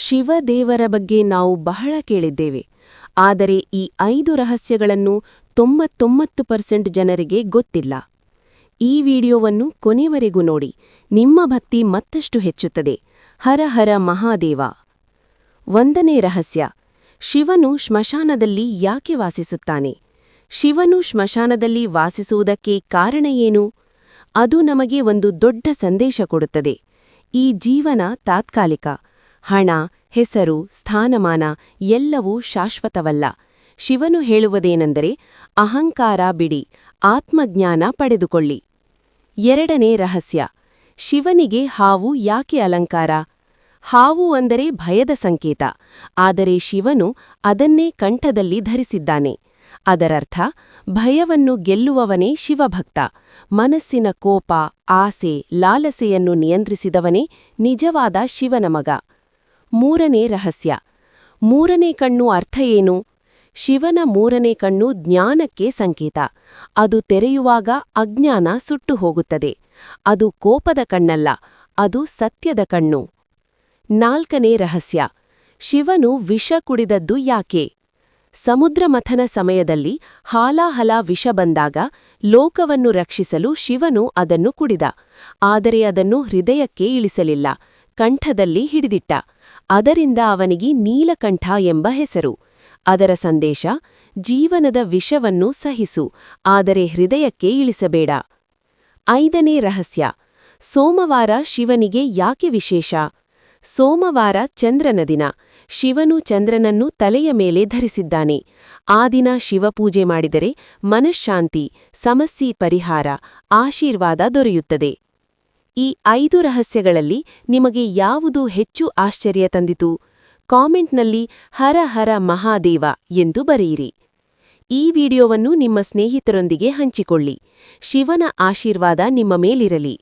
ಶಿವದೇವರ ಬಗ್ಗೆ ನಾವು ಬಹಳ ಕೇಳಿದ್ದೇವೆ. ಆದರೆ ಈ 5 ರಹಸ್ಯಗಳನ್ನು 99% ಜನರಿಗೆ ಗೊತ್ತಿಲ್ಲ. ಈ ವಿಡಿಯೋವನ್ನು ಕೊನೆವರೆಗೂ ನೋಡಿ, ನಿಮ್ಮ ಭಕ್ತಿ ಮತ್ತಷ್ಟು ಹೆಚ್ಚುತ್ತದೆ. ಹರ ಹರ ಮಹಾದೇವ. 1ನೇ ರಹಸ್ಯ: ಶಿವನು ಶ್ಮಶಾನದಲ್ಲಿ ಯಾಕೆ ವಾಸಿಸುತ್ತಾನೆ? ಶಿವನು ಶ್ಮಶಾನದಲ್ಲಿ ವಾಸಿಸುವುದಕ್ಕೆ ಕಾರಣ ಏನು? ಅದು ನಮಗೆ ಒಂದು ದೊಡ್ಡ ಸಂದೇಶ ಕೊಡುತ್ತದೆ. ಈ ಜೀವನ ತಾತ್ಕಾಲಿಕ. ಹಣ, ಹೆಸರು, ಸ್ಥಾನಮಾನ ಎಲ್ಲವೂ ಶಾಶ್ವತವಲ್ಲ. ಶಿವನು ಹೇಳುವುದೇನೆಂದರೆ, ಅಹಂಕಾರ ಬಿಡಿ, ಆತ್ಮಜ್ಞಾನ ಪಡೆದುಕೊಳ್ಳಿ. 2ನೇ ರಹಸ್ಯ: ಶಿವನಿಗೆ ಹಾವು ಯಾಕೆ ಅಲಂಕಾರ? ಹಾವು ಅಂದರೆ ಭಯದ ಸಂಕೇತ, ಆದರೆ ಶಿವನು ಅದನ್ನೇ ಕಂಠದಲ್ಲಿ ಧರಿಸಿದ್ದಾನೆ. ಅದರರ್ಥ, ಭಯವನ್ನು ಗೆಲ್ಲುವವನೇ ಶಿವಭಕ್ತ. ಮನಸ್ಸಿನ ಕೋಪ, ಆಸೆ, ಲಾಲಸೆಯನ್ನು ನಿಯಂತ್ರಿಸಿದವನೇ ನಿಜವಾದ ಶಿವನ ಮಗ. 3ನೇ ರಹಸ್ಯ: 3ನೇ ಕಣ್ಣು ಅರ್ಥ ಏನು? ಶಿವನ 3ನೇ ಕಣ್ಣು ಜ್ಞಾನಕ್ಕೆ ಸಂಕೇತ. ಅದು ತೆರೆಯುವಾಗ ಅಜ್ಞಾನ ಸುಟ್ಟು ಹೋಗುತ್ತದೆ. ಅದು ಕೋಪದ ಕಣ್ಣಲ್ಲ, ಅದು ಸತ್ಯದ ಕಣ್ಣು. 4ನೇ ರಹಸ್ಯ: ಶಿವನು ವಿಷ ಕುಡಿದದ್ದು ಯಾಕೆ? ಸಮುದ್ರ ಮಥನ ಸಮಯದಲ್ಲಿ ಹಾಲಾಹಲ ವಿಷ ಬಂದಾಗ ಲೋಕವನ್ನು ರಕ್ಷಿಸಲು ಶಿವನು ಅದನ್ನು ಕುಡಿದ. ಆದರೆ ಅದನ್ನು ಹೃದಯಕ್ಕೆ ಇಳಿಸಲಿಲ್ಲ, ಕಂಠದಲ್ಲಿ ಹಿಡಿದಿಟ್ಟ. ಅದರಿಂದ ಅವನಿಗೆ ನೀಲಕಂಠ ಎಂಬ ಹೆಸರು. ಅದರ ಸಂದೇಶ: ಜೀವನದ ವಿಷವನ್ನು ಸಹಿಸು, ಆದರೆ ಹೃದಯಕ್ಕೆ ಇಳಿಸಬೇಡ. 5ನೇ ರಹಸ್ಯ: ಸೋಮವಾರ ಶಿವನಿಗೆ ಯಾಕೆ ವಿಶೇಷ? ಸೋಮವಾರ ಚಂದ್ರನ ದಿನ. ಶಿವನು ಚಂದ್ರನನ್ನು ತಲೆಯ ಮೇಲೆ ಧರಿಸಿದ್ದಾನೆ. ಆ ದಿನ ಶಿವಪೂಜೆ ಮಾಡಿದರೆ ಮನಃಶಾಂತಿ, ಸಮಸ್ಯೆ ಪರಿಹಾರ, ಆಶೀರ್ವಾದ ದೊರೆಯುತ್ತದೆ. ಈ 5 ರಹಸ್ಯಗಳಲ್ಲಿ ನಿಮಗೆ ಯಾವುದು ಹೆಚ್ಚು ಆಶ್ಚರ್ಯ ತಂದಿತು? ಕಾಮೆಂಟ್ನಲ್ಲಿ ಹರ ಹರ ಮಹಾದೇವ ಎಂದು ಬರೆಯಿರಿ. ಈ ವಿಡಿಯೋವನ್ನು ನಿಮ್ಮ ಸ್ನೇಹಿತರೊಂದಿಗೆ ಹಂಚಿಕೊಳ್ಳಿ. ಶಿವನ ಆಶೀರ್ವಾದ ನಿಮ್ಮ ಮೇಲಿರಲಿ.